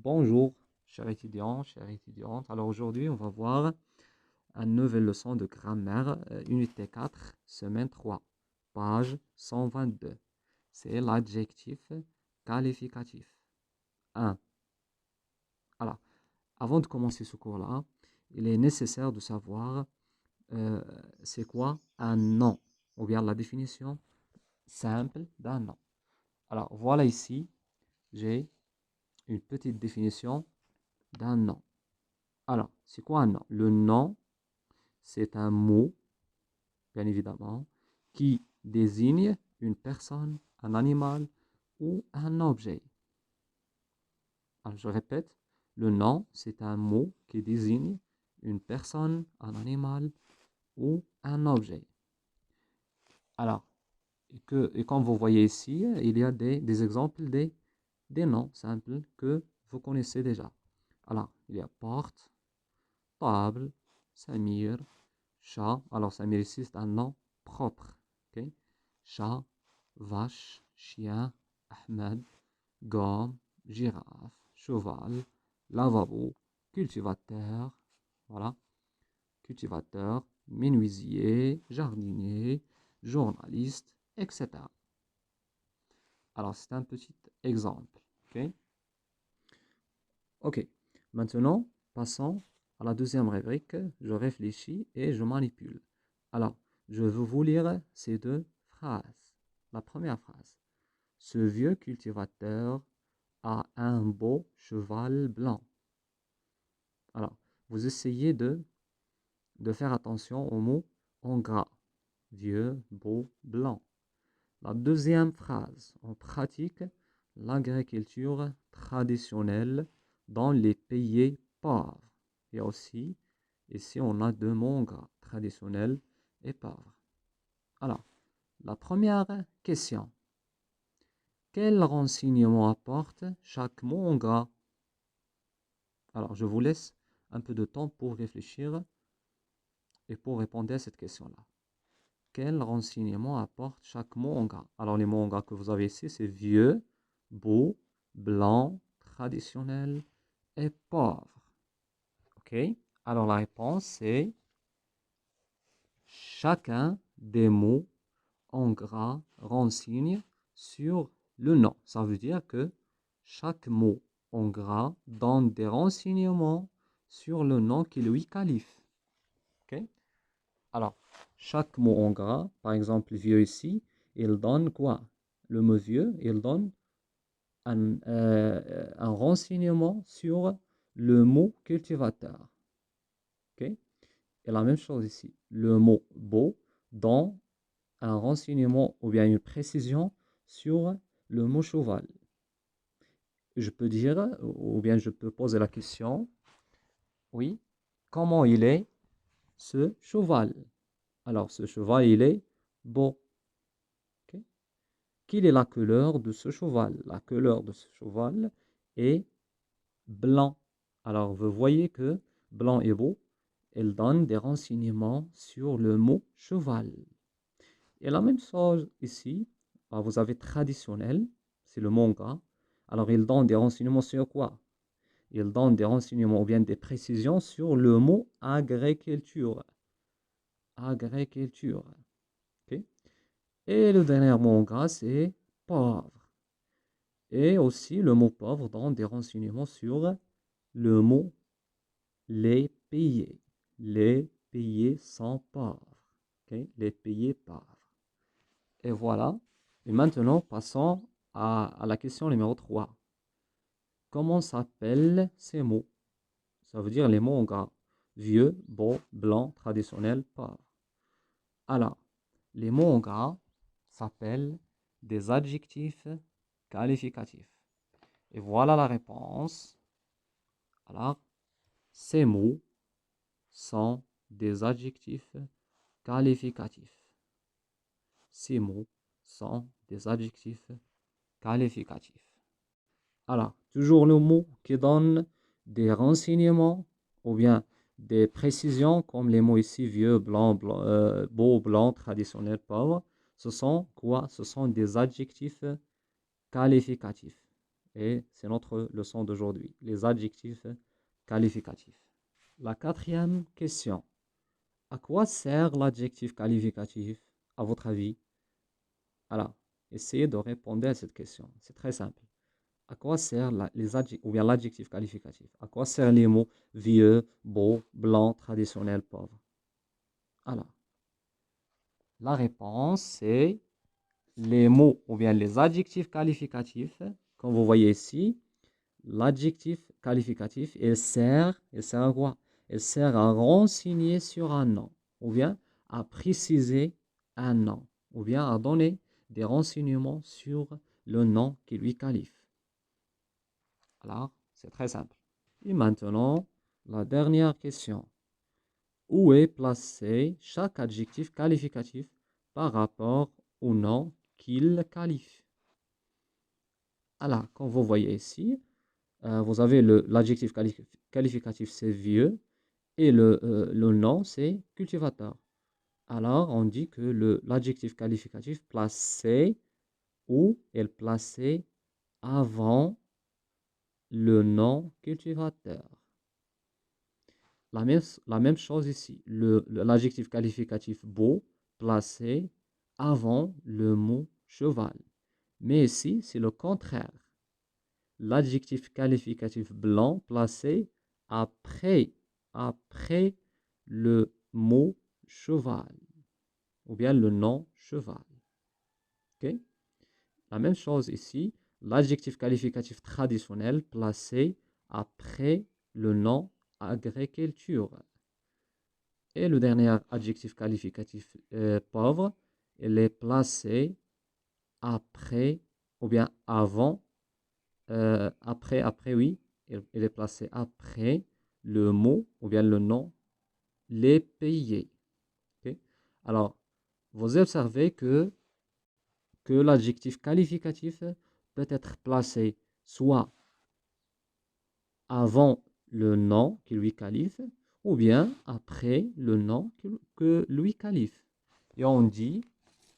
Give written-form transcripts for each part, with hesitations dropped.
Bonjour, chers étudiants, chères étudiantes. Alors aujourd'hui, on va voir une nouvelle leçon de grammaire, unité 4, semaine 3, page 122. C'est l'adjectif qualificatif. 1. Alors, avant de commencer ce cours-là, il est nécessaire de savoir c'est quoi un nom, ou bien la définition simple d'un nom. Alors, voilà ici, j'ai une petite définition d'un nom. Alors, c'est quoi un nom? Le nom, c'est un mot, bien évidemment, qui désigne une personne, un animal ou un objet. Alors, je répète, le nom, c'est un mot qui désigne une personne, un animal ou un objet. Alors, et comme vous voyez ici, il y a des exemples des noms simples que vous connaissez déjà. Alors, il y a porte, table, Samir, chat. Alors, Samir ici, c'est un nom propre. Okay? Chat, vache, chien, Ahmed, gomme, girafe, cheval, lavabo, cultivateur. Voilà. Cultivateur, menuisier, jardinier, journaliste, etc. Alors, c'est un petit exemple. Ok. Ok. Maintenant, passons à la deuxième rubrique. Je réfléchis et je manipule. Alors, je veux vous lire ces deux phrases. La première phrase. Ce vieux cultivateur a un beau cheval blanc. Alors, vous essayez de faire attention au mot en gras. Vieux, beau, blanc. La deuxième phrase. On pratique l'agriculture traditionnelle dans les pays pauvres. Et aussi, ici, on a deux mots en gras, traditionnel et pauvre. Alors, la première question. Quel renseignement apporte chaque mot en gras? Alors, je vous laisse un peu de temps pour réfléchir et pour répondre à cette question-là. Quel renseignement apporte chaque mot en gras? Alors, les mots en gras que vous avez ici, c'est vieux, beau, blanc, traditionnel et pauvre. OK? Alors, la réponse, c'est chacun des mots en gras renseigne sur le nom. Ça veut dire que chaque mot en gras donne des renseignements sur le nom qui lui qualifie. OK? Alors, chaque mot en gras, par exemple vieux ici, il donne quoi? Le mot vieux, il donne un renseignement sur le mot cultivateur. OK? Et la même chose ici. Le mot beau donne un renseignement ou bien une précision sur le mot cheval. Je peux dire, ou bien je peux poser la question, oui, comment il est ce cheval? Alors, ce cheval, il est beau. Okay? Quelle est la couleur de ce cheval? La couleur de ce cheval est blanc. Alors, vous voyez que blanc et beau, elle donne des renseignements sur le mot cheval. Et la même chose ici, vous avez traditionnel, c'est le manga. Alors, il donne des renseignements sur quoi? Il donne des renseignements ou bien des précisions sur le mot agriculture. Agriculture. Okay? Et le dernier mot en gras, c'est pauvre. Et aussi, le mot pauvre donne des renseignements sur le mot les pays. Les pays sont pauvres. Okay? Les pays pauvres. Et voilà. Et maintenant, passons à la question numéro 3. Comment s'appellent ces mots? Ça veut dire les mots en gras. Vieux, beau, blanc, traditionnel, pauvre. Alors, les mots en gras s'appellent des adjectifs qualificatifs. Et voilà la réponse. Alors, ces mots sont des adjectifs qualificatifs. Ces mots sont des adjectifs qualificatifs. Alors, toujours le mot qui donne des renseignements ou bien des précisions, comme les mots ici, vieux, blanc, beau, blanc, traditionnel, pauvre. Ce sont quoi? Ce sont des adjectifs qualificatifs. et c'est notre leçon d'aujourd'hui, les adjectifs qualificatifs. La quatrième question. À quoi sert l'adjectif qualificatif, à votre avis? Alors, essayez de répondre à cette question. C'est très simple. À quoi sert les adjectifs, ou bien l'adjectif qualificatif? À quoi servent les mots vieux, beau, blanc, traditionnel, pauvre? Alors, la réponse, c'est les mots, ou bien les adjectifs qualificatifs. Comme vous voyez ici, l'adjectif qualificatif, il sert à quoi? Il sert à renseigner sur un nom, ou bien à préciser un nom, ou bien à donner des renseignements sur le nom qui lui qualifie. Alors, c'est très simple. Et maintenant, la dernière question. Où est placé chaque adjectif qualificatif par rapport au nom qu'il qualifie? Alors, comme vous voyez ici, vous avez l'adjectif qualificatif, c'est vieux, et le nom, c'est cultivateur. Alors, on dit que l'adjectif qualificatif placé ou est placé avant le nom cultivateur. La même chose ici. L'adjectif qualificatif beau placé avant le mot cheval. Mais ici, c'est le contraire. L'adjectif qualificatif blanc placé après le mot cheval ou bien le nom cheval. Okay? La même chose ici, l'adjectif qualificatif traditionnel placé après le nom agriculture. Et le dernier adjectif qualificatif pauvre, il est placé après ou bien avant oui, il est placé après le mot ou bien le nom les payés. Okay? Alors, vous observez que l'adjectif qualificatif peut être placé soit avant le nom qui lui qualifie ou bien après le nom que lui qualifie. Et on dit,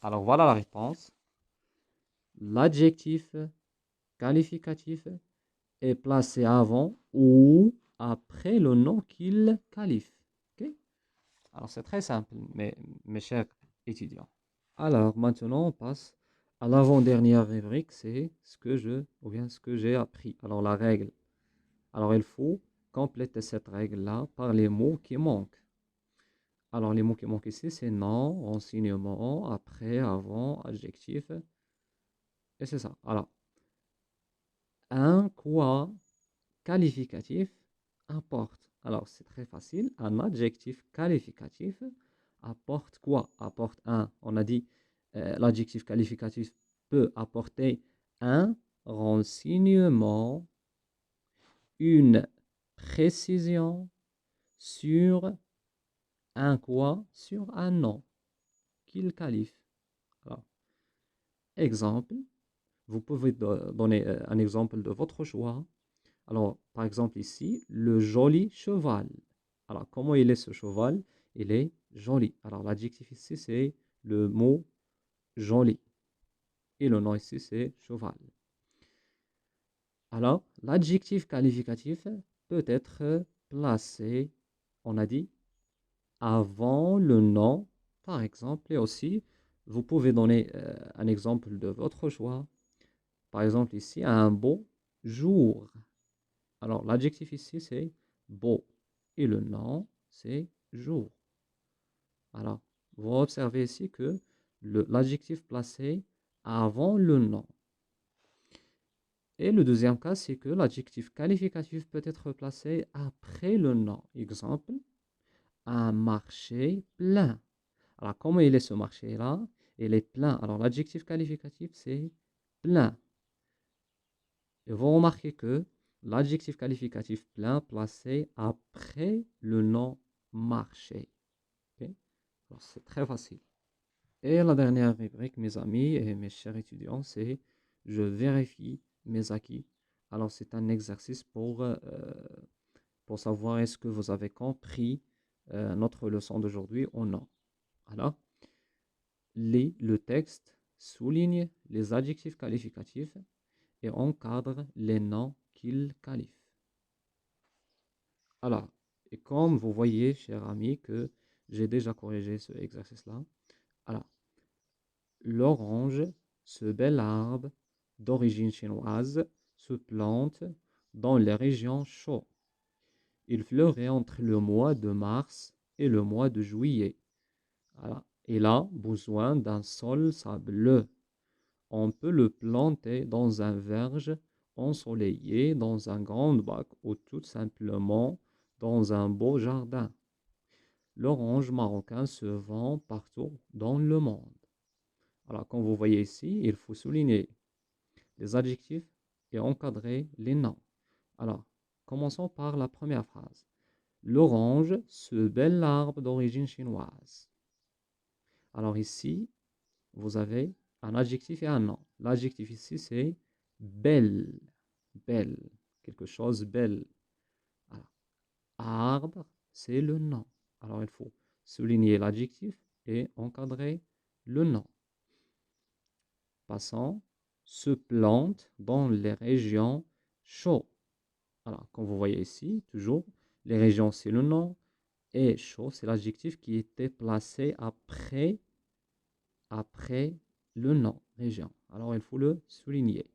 alors voilà la réponse, l'adjectif qualificatif est placé avant ou après le nom qu'il qualifie. Okay? Alors c'est très simple, mes chers étudiants. Alors maintenant on passe à l'avant-dernière rubrique, c'est ce que j'ai appris. Alors la règle. Alors il faut compléter cette règle-là par les mots qui manquent. Alors les mots qui manquent ici, c'est nom, renseignement, après, avant, adjectif, et c'est ça. Alors, un quoi qualificatif apporte. Alors, c'est très facile. Un adjectif qualificatif apporte quoi? Apporte un. On a dit l'adjectif qualificatif peut apporter un renseignement, une précision sur un quoi? Sur un nom qu'il qualifie. Alors, exemple, vous pouvez donner un exemple de votre choix. Alors, par exemple ici, le joli cheval. Alors, comment il est ce cheval? Il est joli. Alors, l'adjectif ici, c'est le mot joli. Et le nom ici, c'est cheval. Alors, l'adjectif qualificatif peut être placé, on a dit, avant le nom, par exemple. Et aussi, vous pouvez donner un exemple de votre choix. Par exemple ici, un beau jour. Alors, l'adjectif ici, c'est beau. Et le nom, c'est jour. Alors, vous observez ici que l'adjectif placé avant le nom. Et le deuxième cas, c'est que l'adjectif qualificatif peut être placé après le nom. Exemple, un marché plein. Alors, comment il est ce marché-là? Il est plein. Alors, l'adjectif qualificatif, c'est plein. Et vous remarquez que l'adjectif qualificatif plein placé après le nom marché. Okay? Alors, c'est très facile. Et la dernière rubrique, mes amis et mes chers étudiants, c'est je vérifie mes acquis. Alors, c'est un exercice pour savoir est-ce que vous avez compris notre leçon d'aujourd'hui ou non. Alors, lis le texte, souligne les adjectifs qualificatifs et encadre les noms qu'il qualifie. Alors, et comme vous voyez, chers amis, que j'ai déjà corrigé ce exercice-là. Alors, l'orange, ce bel arbre d'origine chinoise, se plante dans les régions chaudes. Il fleurit entre le mois de mars et le mois de juillet. Voilà. Il a besoin d'un sol sableux. On peut le planter dans un verge ensoleillé, dans un grand bac ou tout simplement dans un beau jardin. L'orange marocain se vend partout dans le monde. Alors, comme vous voyez ici, il faut souligner les adjectifs et encadrer les noms. Alors, commençons par la première phrase. L'orange, ce bel arbre d'origine chinoise. Alors ici, vous avez un adjectif et un nom. L'adjectif ici, c'est belle. Belle. Quelque chose belle. Alors, arbre, c'est le nom. Alors, il faut souligner l'adjectif et encadrer le nom. Passons, se plante dans les régions chaudes. Alors, comme vous voyez ici, toujours, les régions, c'est le nom. Et chaud, c'est l'adjectif qui était placé après le nom, région. Alors, il faut le souligner.